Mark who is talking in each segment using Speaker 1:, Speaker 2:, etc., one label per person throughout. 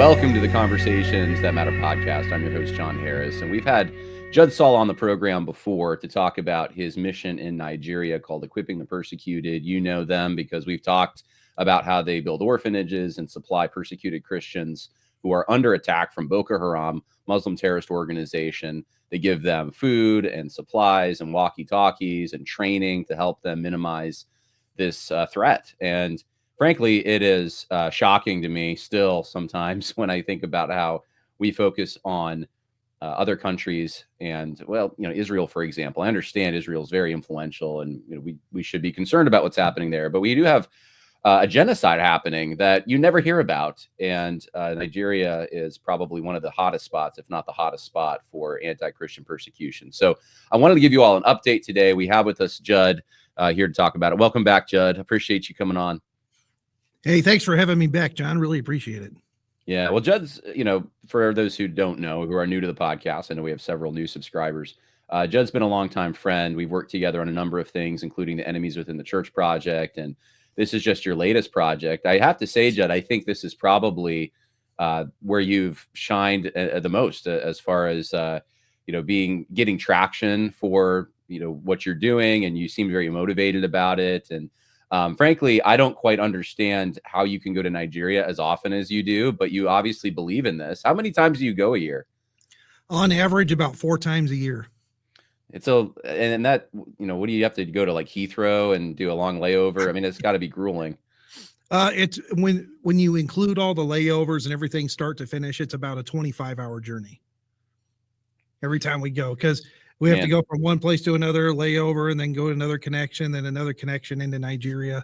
Speaker 1: Welcome to the Conversations That Matter podcast. I'm your host, John Harris, and we've had Judd Saul on the program before to talk about his mission in Nigeria called Equipping the Persecuted. You know them because we've talked about how they build orphanages and supply persecuted Christians who are under attack from Boko Haram, Muslim terrorist organization. They give them food and supplies and walkie-talkies and training to help them minimize this threat. And frankly, it is shocking to me still sometimes when I think about how we focus on other countries and, well, Israel, for example. I understand Israel is very influential and we should be concerned about what's happening there. But we do have a genocide happening that you never hear about. And Nigeria is probably one of the hottest spots, if not the hottest spot, for anti-Christian persecution. So I wanted to give you all an update today. We have with us Judd here to talk about it. Welcome back, Judd. Appreciate you coming on.
Speaker 2: Hey, thanks for having me back, John. Really appreciate it.
Speaker 1: Yeah, well, Judd's, for those who don't know, who are new to the podcast, I know we have several new subscribers. Judd's been a longtime friend. We've worked together on a number of things, including the Enemies Within the Church project. And this is just your latest project. I have to say, Judd, I think this is probably where you've shined the most as far as, getting traction for, what you're doing. And you seem very motivated about it. And frankly, I don't quite understand how you can go to Nigeria as often as you do, but you obviously believe in this. How many times do you go a year?
Speaker 2: On average, about 4 times a year.
Speaker 1: And that, what do you have to go to, like Heathrow and do a long layover? I mean, it's got to be grueling.
Speaker 2: It's when you include all the layovers and everything start to finish, it's about a 25-hour journey every time we go, because we have to go from one place to another, layover, and then go to another connection, then another connection into Nigeria.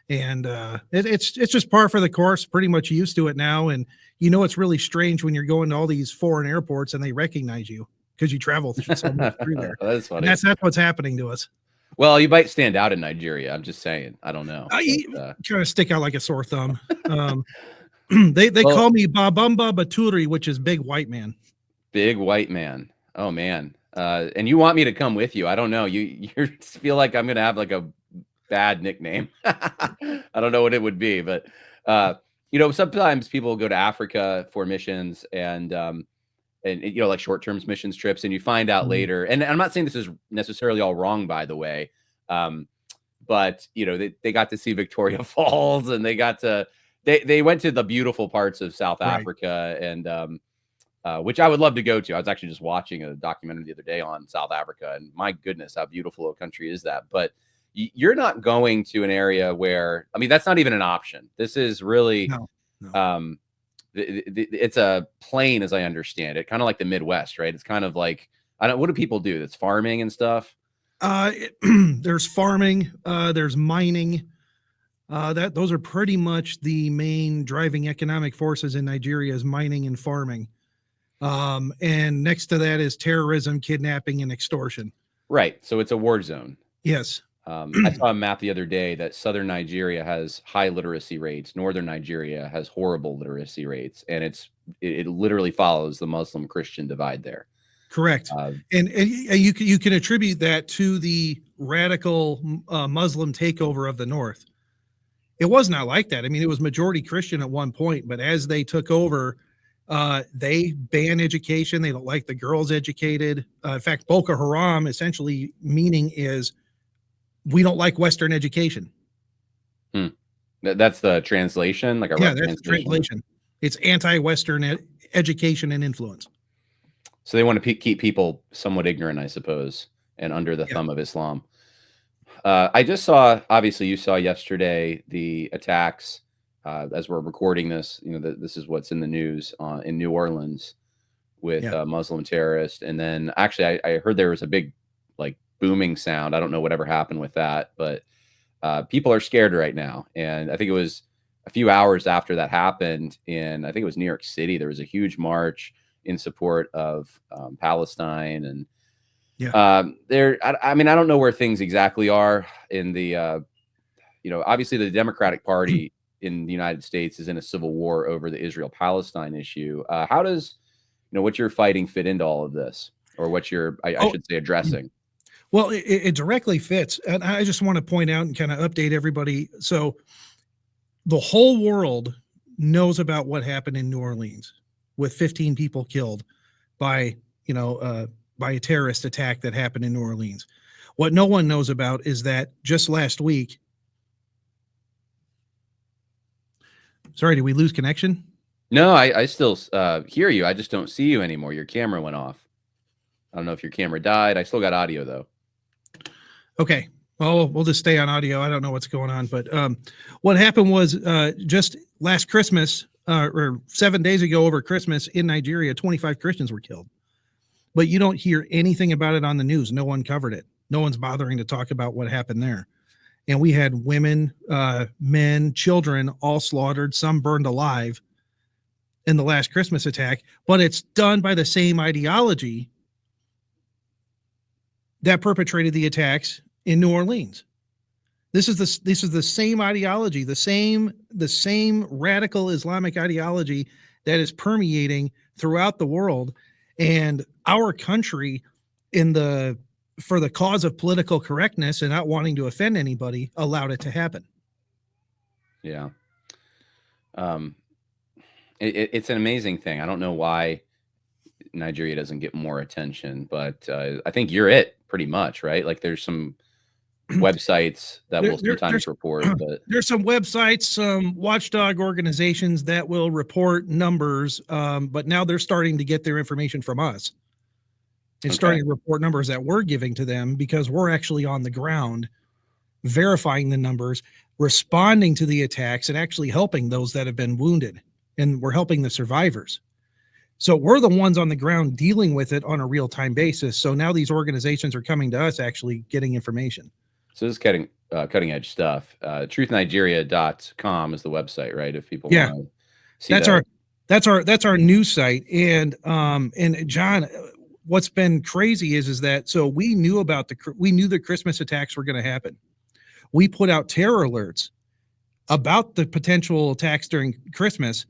Speaker 2: And it's just par for the course, pretty much used to it now. And it's really strange when you're going to all these foreign airports and they recognize you because you travel so much through there.
Speaker 1: That's funny.
Speaker 2: And that's what's happening to us.
Speaker 1: Well, you might stand out in Nigeria. I'm just saying. I don't know.
Speaker 2: Kind of stick out like a sore thumb. They call me Babamba Baturi, which is big white man. Big white man.
Speaker 1: Oh, man. And you want me to come with you? I don't know. You feel like I'm going to have like a bad nickname. I don't know what it would be, but sometimes people go to Africa for missions and like short-term missions trips, and you find out later. And I'm not saying this is necessarily all wrong, by the way, but they got to see Victoria Falls, and they went to the beautiful parts of South Africa, and which I would love to go to. I was actually just watching a documentary the other day on South Africa, and my goodness, how beautiful a country is that. But you're not going to an area where, I mean, that's not even an option. This is really, no. It's a plain, as I understand it, kind of like the Midwest, right? It's kind of like, what do people do? It's farming and stuff.
Speaker 2: There's farming, there's mining. Those are pretty much the main driving economic forces in Nigeria, is mining and farming. And next to that is terrorism, kidnapping, and extortion.
Speaker 1: Right. So it's a war zone.
Speaker 2: Yes.
Speaker 1: I saw a map the other day that southern Nigeria has high literacy rates. Northern Nigeria has horrible literacy rates. And it literally follows the Muslim Christian divide there.
Speaker 2: Correct. And you can attribute that to the radical Muslim takeover of the North. It was not like that. I mean, it was majority Christian at one point, but as they took over, they ban education. They don't like the girls educated. In fact, Boko Haram essentially meaning is, we don't like Western education.
Speaker 1: That's the translation, like
Speaker 2: that's the translation. It's anti-Western education and influence.
Speaker 1: So they want to keep people somewhat ignorant, I suppose, and under the thumb of Islam. I just saw, obviously, you saw yesterday the attacks. As we're recording this, this is what's in the news in New Orleans with Muslim terrorists. And then actually, I heard there was a big booming sound. I don't know whatever happened with that, but people are scared right now. And I think it was a few hours after that happened I think it was New York City. There was a huge march in support of Palestine. And I mean, I don't know where things exactly are in the, obviously the Democratic Party in the United States is in a civil war over the Israel-Palestine issue. How does, what you're fighting fit into all of this, or what you're, I should say, addressing?
Speaker 2: Well, it directly fits. And I just want to point out and kind of update everybody. So the whole world knows about what happened in New Orleans with 15 people killed by, by a terrorist attack that happened in New Orleans. What no one knows about is that just last week, sorry, did we lose connection?
Speaker 1: No, I still hear you. I just don't see you anymore. Your camera went off. I don't know if your camera died. I still got audio though.
Speaker 2: Okay. Well, we'll just stay on audio. I don't know what's going on, but what happened was just last Christmas or 7 days ago over Christmas in Nigeria, 25 Christians were killed. But you don't hear anything about it on the news. No one covered it. No one's bothering to talk about what happened there. And we had women, men, children all slaughtered, some burned alive in the last Christmas attack. But it's done by the same ideology that perpetrated the attacks in New Orleans. This is the same ideology, the same radical Islamic ideology that is permeating throughout the world, and our country, for the cause of political correctness and not wanting to offend anybody, allowed it to happen.
Speaker 1: Yeah. It's an amazing thing. I don't know why Nigeria doesn't get more attention, but I think you're it pretty much, right? Like there's some websites that will sometimes report, but
Speaker 2: there's some websites, some watchdog organizations that will report numbers, but now they're starting to get their information from us and starting to report numbers that we're giving to them, because we're actually on the ground verifying the numbers, responding to the attacks, and actually helping those that have been wounded, and we're helping the survivors. So we're the ones on the ground dealing with it on a real-time basis. So now these organizations are coming to us, actually getting information.
Speaker 1: So this is cutting edge stuff. Truthnigeria.com is the website, right? If people want to see
Speaker 2: that's our news site. And John, what's been crazy is that so we knew the Christmas attacks were going to happen. We put out terror alerts about the potential attacks during Christmas,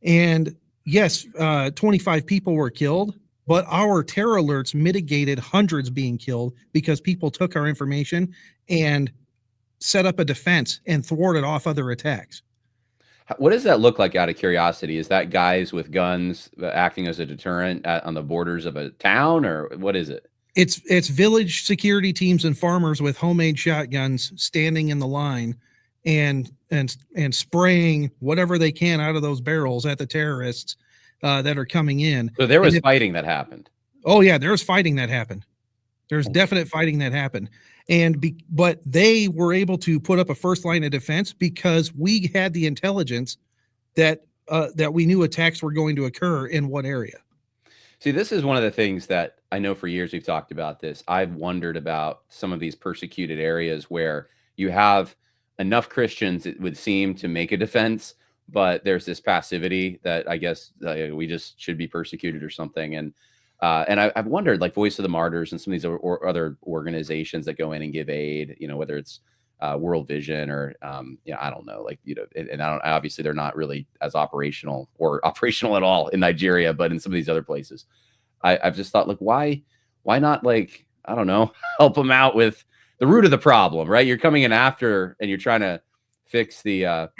Speaker 2: and yes, 25 people were killed, but our terror alerts mitigated hundreds being killed because people took our information and set up a defense and thwarted off other attacks.
Speaker 1: What does that look like, out of curiosity? Is that guys with guns acting as a deterrent on the borders of a town, or what is it?
Speaker 2: It's village security teams and farmers with homemade shotguns standing in the line and spraying whatever they can out of those barrels at the terrorists that are coming in.
Speaker 1: So there was fighting that happened.
Speaker 2: Oh yeah, there's fighting that happened. There's definite fighting that happened. But they were able to put up a first line of defense because we had the intelligence that we knew attacks were going to occur in what area.
Speaker 1: See, this is one of the things that I know for years we've talked about this. I've wondered about some of these persecuted areas where you have enough Christians, it would seem, to make a defense, but there's this passivity that I guess we just should be persecuted or something. And I've wondered, like Voice of the Martyrs and some of these other organizations that go in and give aid, whether it's World Vision or, I don't know, and obviously they're not really as operational at all in Nigeria, but in some of these other places, I've just thought, why not, I don't know, help them out with the root of the problem, right? You're coming in after and you're trying to fix the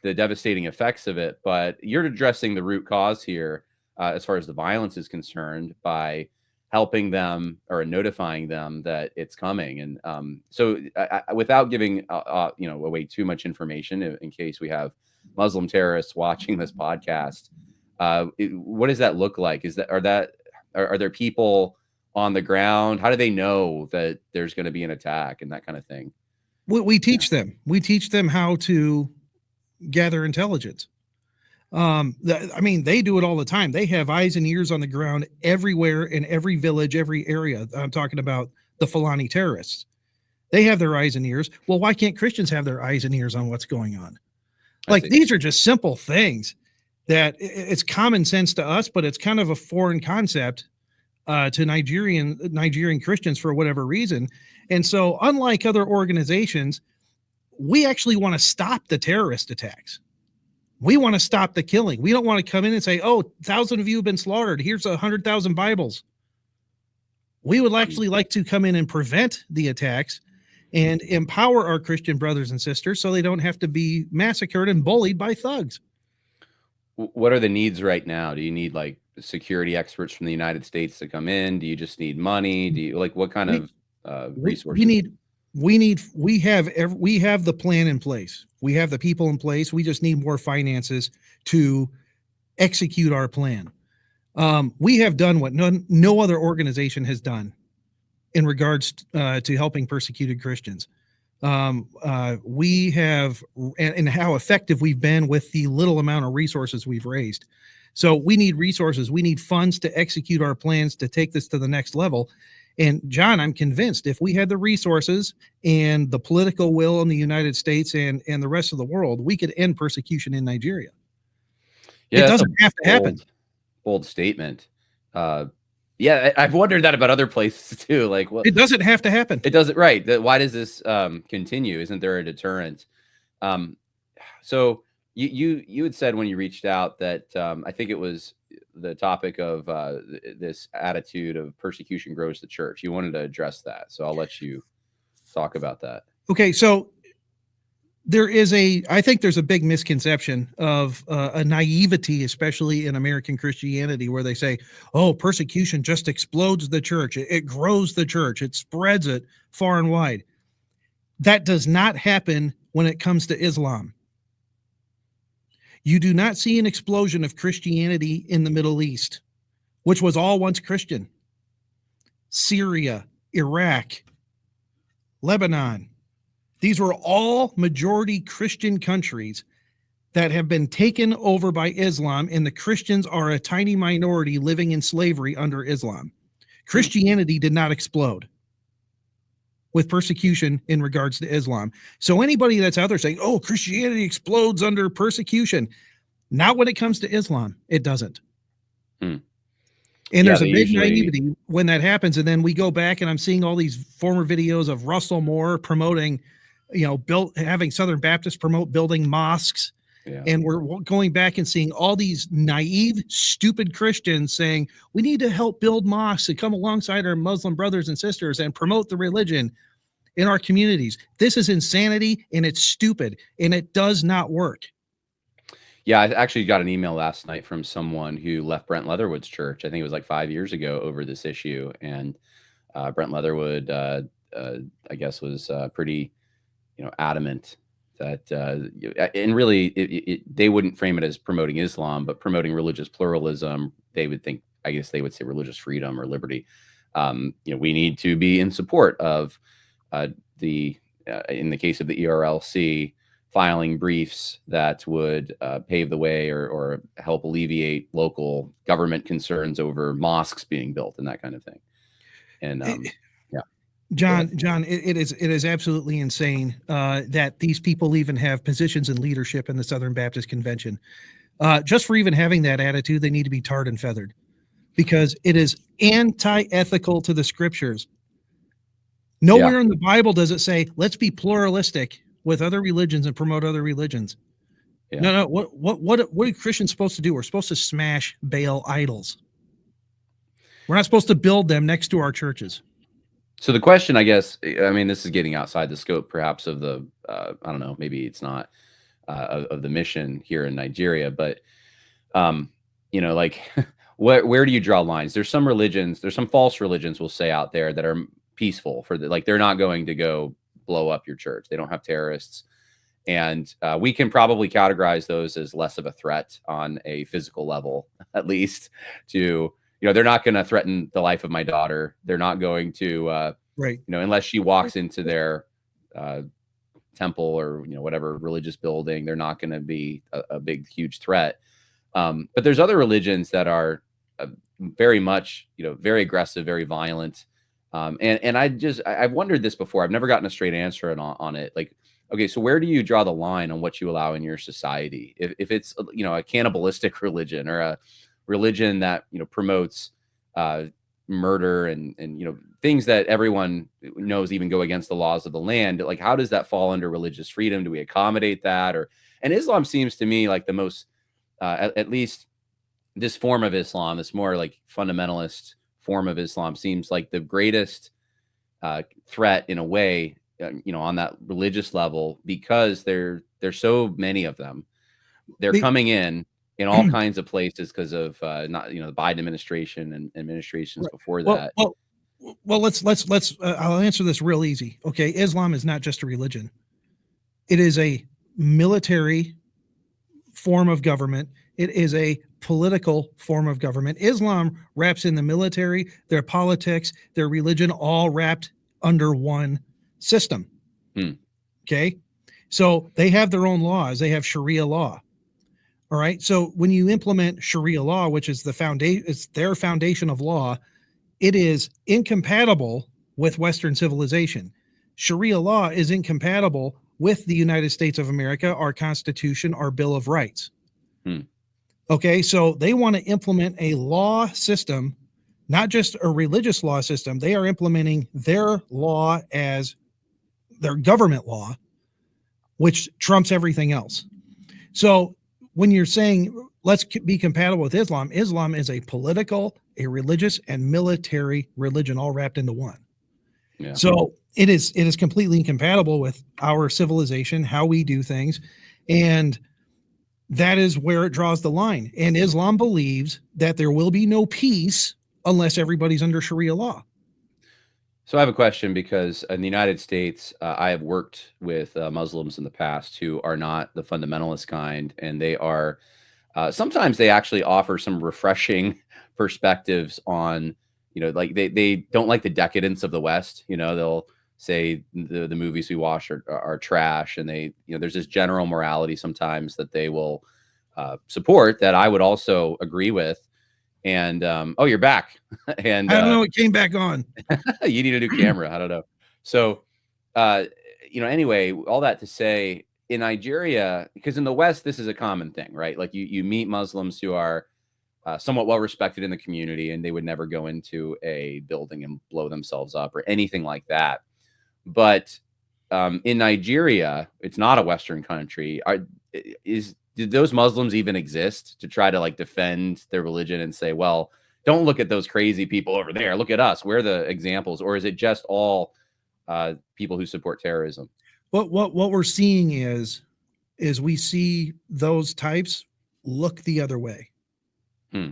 Speaker 1: devastating effects of it, but you're addressing the root cause here as far as the violence is concerned by helping them or notifying them that it's coming. And so without giving away too much information in case we have Muslim terrorists watching this podcast, what does that look like? Are there people on the ground? How do they know that there's going to be an attack and that kind of thing?
Speaker 2: We teach them. We teach them how to gather intelligence. They do it all the time. They have eyes and ears on the ground everywhere, in every village, every area. I'm talking about the Fulani terrorists. They have their eyes and ears. Well, why can't Christians have their eyes and ears on what's going on? These are just simple things that it's common sense to us, but it's kind of a foreign concept to Nigerian Christians for whatever reason. And so, unlike other organizations, we actually want to stop the terrorist attacks. We want to stop the killing. We don't want to come in and say, 1,000 of you have been slaughtered. Here's 100,000 Bibles. We would actually like to come in and prevent the attacks and empower our Christian brothers and sisters so they don't have to be massacred and bullied by thugs.
Speaker 1: What are the needs right now? Do you need like security experts from the United States to come in? Do you just need money? Do you like what kind
Speaker 2: We
Speaker 1: of
Speaker 2: we
Speaker 1: resources?
Speaker 2: need we have the plan in place. We have the people in place. We just need more finances to execute our plan. We have done what no other organization has done in regards to helping persecuted Christians. We have, and how effective we've been with the little amount of resources we've raised. So we need resources. We need funds to execute our plans to take this to the next level. And John, I'm convinced if we had the resources and the political will in the United States and the rest of the world, we could end persecution in Nigeria. It
Speaker 1: Yeah, that's a
Speaker 2: doesn't have to happen.
Speaker 1: bold statement. Yeah, I've wondered that about other places too. Like, well,
Speaker 2: It doesn't have to happen.
Speaker 1: it doesn't, right? Why does this continue? Isn't there a deterrent? Um, so you had said when you reached out that I think it was the topic of this attitude of persecution grows the church. You wanted to address that, so I'll let you talk about that.
Speaker 2: Okay, so I think there's a big misconception of a naivety, especially in American Christianity, where they say, oh, persecution just explodes the church. It grows the church. It spreads it far and wide. That does not happen when it comes to Islam. You do not see an explosion of Christianity in the Middle East, which was all once Christian. Syria, Iraq, Lebanon, these were all majority Christian countries that have been taken over by Islam, and the Christians are a tiny minority living in slavery under Islam. Christianity did not explode with persecution in regards to Islam. So anybody that's out there saying, oh, Christianity explodes under persecution, not when it comes to Islam, it doesn't. And there's a big naivety when that happens. And then we go back and I'm seeing all these former videos of Russell Moore promoting, having Southern Baptists promote building mosques. Yeah. And we're going back and seeing all these naive, stupid Christians saying, we need to help build mosques and come alongside our Muslim brothers and sisters and promote the religion in our communities. This is insanity and it's stupid and it does not work.
Speaker 1: Yeah, I actually got an email last night from someone who left Brent Leatherwood's church. I think it was like 5 years ago over this issue. And Brent Leatherwood, I guess, was pretty, adamant that, and really, they wouldn't frame it as promoting Islam, but promoting religious pluralism. They would think, I guess they would say religious freedom or liberty. We need to be in support of in the case of the ERLC, filing briefs that would pave the way or help alleviate local government concerns over mosques being built and that kind of thing. And yeah,
Speaker 2: John, it is absolutely insane that these people even have positions in leadership in the Southern Baptist Convention. Just for even having that attitude, they need to be tarred and feathered because it is anti-ethical to the scriptures. Nowhere in the Bible does it say, let's be pluralistic with other religions and promote other religions. Yeah. No. What are Christians supposed to do? We're supposed to smash Baal idols. We're not supposed to build them next to our churches.
Speaker 1: So the question, I guess, I mean, this is getting outside the scope, perhaps, of the, I don't know, maybe it's not of the mission here in Nigeria, but, like, where do you draw lines? There's some religions, there's some false religions, we'll say, out there that are peaceful they're not going to go blow up your church. They don't have terrorists. And we can probably categorize those as less of a threat on a physical level, at least to, they're not going to threaten the life of my daughter. They're not going to,
Speaker 2: right.
Speaker 1: Unless she walks into their temple or, whatever religious building, they're not going to be a big, huge threat. But there's other religions that are very much, very aggressive, very violent. And I've wondered this before. I've never gotten a straight answer on it. Like, okay, so where do you draw the line on what you allow in your society? If it's, a cannibalistic religion or a religion that, promotes murder and things that everyone knows even go against the laws of the land, like, how does that fall under religious freedom? Do we accommodate that? And Islam seems to me like the most, at least this form of Islam, this more like fundamentalist form of Islam, seems like the greatest threat in a way, on that religious level, because there's so many of them. They're coming in in all kinds of places because of not the Biden administration and administrations
Speaker 2: Right.
Speaker 1: before
Speaker 2: Well,
Speaker 1: that.
Speaker 2: well, well. Let's. I'll answer this real easy. Okay, Islam is not just a religion; it is a military form of government. It is a political form of government. Islam wraps in the military, their politics, their religion, all wrapped under one system.
Speaker 1: Hmm.
Speaker 2: Okay, so they have their own laws. They have Sharia law. All right. So when you implement Sharia law, which is the foundation, it's their foundation of law, it is incompatible with Western civilization. Sharia law is incompatible with the United States of America, our Constitution, our Bill of Rights.
Speaker 1: Hmm.
Speaker 2: Okay. So they want to implement a law system, not just a religious law system. They are implementing their law as their government law, which trumps everything else. So when you're saying let's be compatible with Islam, Islam is a political, a religious, and military religion all wrapped into one.
Speaker 1: Yeah.
Speaker 2: So it is completely incompatible with our civilization, how we do things, and that is where it draws the line. And Islam believes that there will be no peace unless everybody's under Sharia law.
Speaker 1: So I have a question because in the United States, I have worked with Muslims in the past who are not the fundamentalist kind, and they are sometimes they actually offer some refreshing perspectives on, like they don't like the decadence of the West. They'll say the movies we watch are trash, and there's this general morality sometimes that they will support that I would also agree with. And oh, you're back, and
Speaker 2: I don't know. It came back on.
Speaker 1: you need a new camera. I don't know. So, uh, anyway, all that to say, in Nigeria, because in the West, this is a common thing, right? Like you meet Muslims who are somewhat well respected in the community, and they would never go into a building and blow themselves up or anything like that. But in Nigeria, it's not a Western country. Did those Muslims even exist to try to like defend their religion and say, well, don't look at those crazy people over there. Look at us. We're the examples. Or is it just all people who support terrorism?
Speaker 2: What we're seeing is we see those types look the other way.
Speaker 1: Hmm.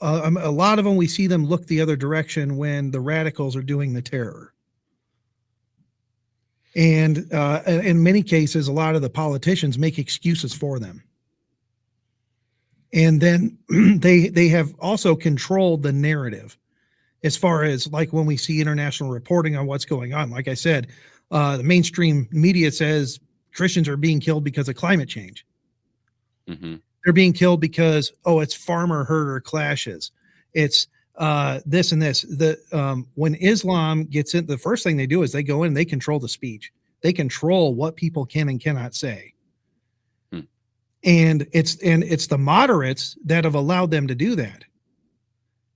Speaker 2: A lot of them, we see them look the other direction when the radicals are doing the terror. And in many cases, a lot of the politicians make excuses for them. And then they have also controlled the narrative as far as like when we see international reporting on what's going on. Like I said, the mainstream media says Christians are being killed because of climate change.
Speaker 1: Mm-hmm.
Speaker 2: They're being killed because, it's farmer herder clashes. It's this and this. When Islam gets in, the first thing they do is they go in and they control the speech. They control what people can and cannot say.
Speaker 1: Hmm.
Speaker 2: And it's the moderates that have allowed them to do that.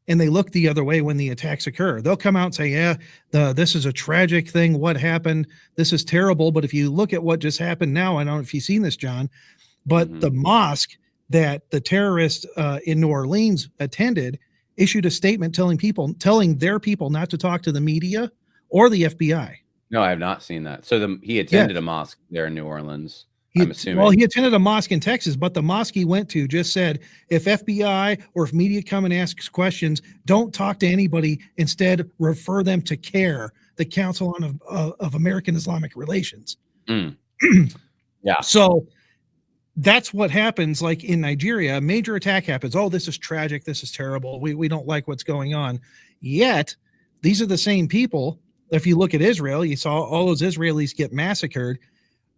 Speaker 2: And they look the other way when the attacks occur. They'll come out and say, yeah, this is a tragic thing. What happened? This is terrible. But if you look at what just happened now, I don't know if you've seen this, John, but
Speaker 1: Mm-hmm.
Speaker 2: the mosque that the terrorists in New Orleans attended issued a statement telling their people not to talk to the media or the FBI.
Speaker 1: No, I have not seen that. So he attended a mosque there in New Orleans. I'm assuming.
Speaker 2: Well, he attended a mosque in Texas, but the mosque he went to just said, if FBI or if media come and ask questions, don't talk to anybody. Instead, refer them to CARE, the Council of American Islamic Relations.
Speaker 1: Mm. Yeah.
Speaker 2: So that's what happens. Like in Nigeria, a major attack happens. Oh, this is tragic. This is terrible. We don't like what's going on. Yet, these are the same people. If you look at Israel, you saw all those Israelis get massacred.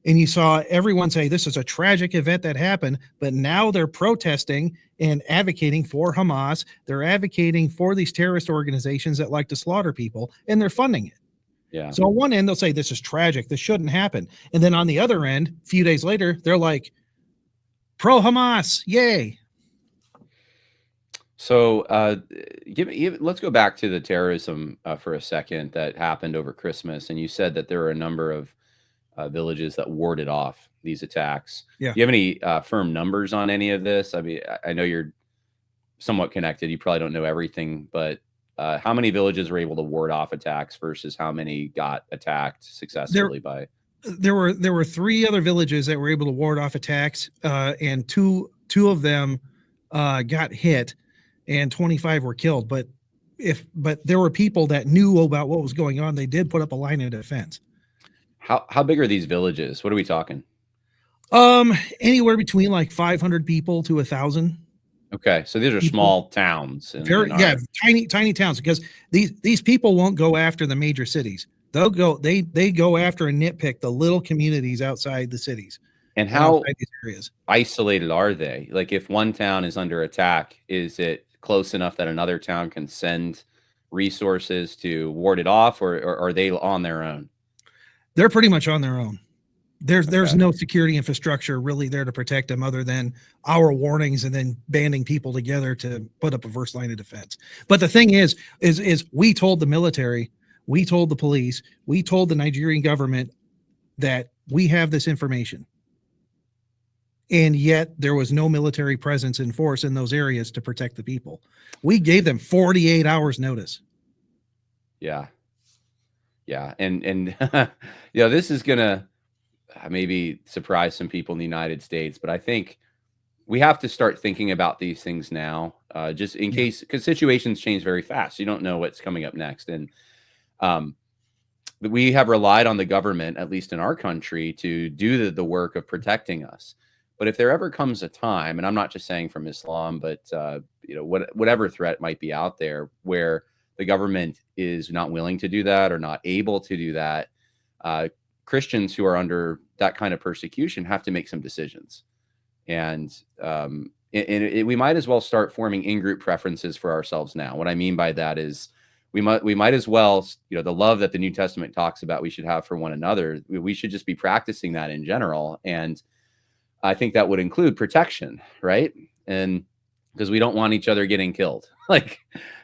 Speaker 2: And you saw everyone say this is a tragic event that happened, but now they're protesting and advocating for Hamas. They're advocating for these terrorist organizations that like to slaughter people, and they're funding it.
Speaker 1: Yeah.
Speaker 2: So on one end, they'll say this is tragic. This shouldn't happen. And then on the other end, a few days later, they're like, pro-Hamas, yay.
Speaker 1: So let's go back to the terrorism for a second that happened over Christmas. And you said that there were a number of villages that warded off these attacks.
Speaker 2: Yeah.
Speaker 1: Do you have any firm numbers on any of this? I mean, I know you're somewhat connected. You probably don't know everything, but how many villages were able to ward off attacks versus how many got attacked successfully by?
Speaker 2: there were 3 other villages that were able to ward off attacks, and two of them got hit, and 25 were killed. But there were people that knew about what was going on. They did put up a line of defense.
Speaker 1: How big are these villages? What are we talking?
Speaker 2: Anywhere between like 500 people to 1,000.
Speaker 1: Okay, so these are small towns.
Speaker 2: Tiny towns, because these people won't go after the major cities. They go after and nitpick the little communities outside the cities.
Speaker 1: And how isolated are they? Like, if one town is under attack, is it close enough that another town can send resources to ward it off, or are they on their own?
Speaker 2: They're pretty much on their own. There's no security infrastructure really there to protect them, other than our warnings and then banding people together to put up a first line of defense. But the thing is we told the military, we told the police, we told the Nigerian government that we have this information. And yet there was no military presence in force in those areas to protect the people. We gave them 48 hours notice.
Speaker 1: Yeah. And this is going to maybe surprise some people in the United States, but I think we have to start thinking about these things now, just in case, because situations change very fast. You don't know what's coming up next. And we have relied on the government, at least in our country, to do the work of protecting us. But if there ever comes a time, and I'm not just saying from Islam, but whatever threat might be out there, where the government is not willing to do that or not able to do that, Christians who are under that kind of persecution have to make some decisions. And we might as well start forming in-group preferences for ourselves now. What I mean by that is we might as well, the love that the New Testament talks about we should have for one another, we should just be practicing that in general. And I think that would include protection, right? And because we don't want each other getting killed. Like,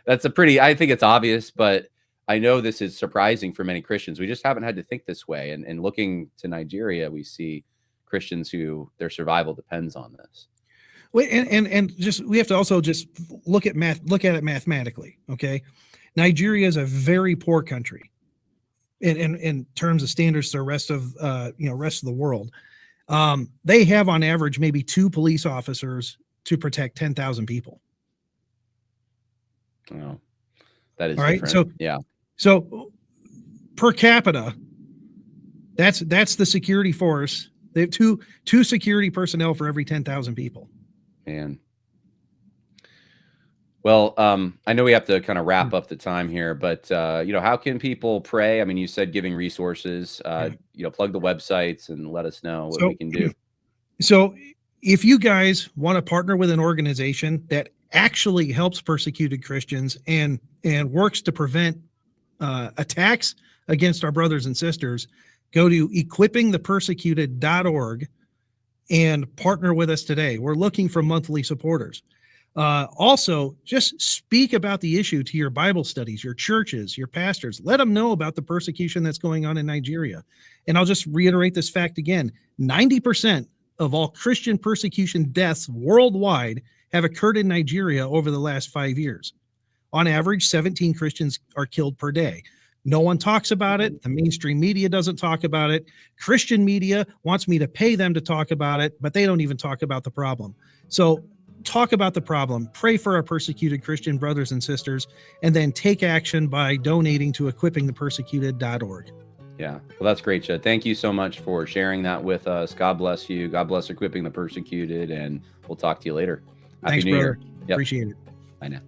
Speaker 1: that's I think it's obvious, but I know this is surprising for many Christians. We just haven't had to think this way. And looking to Nigeria, we see Christians who their survival depends on this.
Speaker 2: Well, and just, we have to also just look at it mathematically. Okay. Nigeria is a very poor country in terms of standards to the rest of the world. They have on average maybe 2 police officers to protect 10,000 people.
Speaker 1: Oh, that is
Speaker 2: all right.
Speaker 1: different.
Speaker 2: So per capita, that's the security force. They have two security personnel for every 10,000 people.
Speaker 1: Man. Well, I know we have to kind of wrap up the time here, but how can people pray? I mean, you said giving resources, plug the websites and let us know what we can do.
Speaker 2: So if you guys want to partner with an organization that actually helps persecuted Christians and works to prevent attacks against our brothers and sisters, go to equippingthepersecuted.org and partner with us today. We're looking for monthly supporters. Also, just speak about the issue to your Bible studies, your churches, your pastors. Let them know about the persecution that's going on in Nigeria. And I'll just reiterate this fact again. 90% of all Christian persecution deaths worldwide have occurred in Nigeria over the last 5 years. On average, 17 Christians are killed per day. No one talks about it. The mainstream media doesn't talk about it. Christian media wants me to pay them to talk about it, but they don't even talk about the problem. So talk about the problem, pray for our persecuted Christian brothers and sisters, and then take action by donating to equippingthepersecuted.org.
Speaker 1: Yeah, well, that's great, Judd. Thank you so much for sharing that with us. God bless you. God bless Equipping the Persecuted, and we'll talk to you later.
Speaker 2: Happy New Year. Yep. Appreciate it.
Speaker 1: Bye now.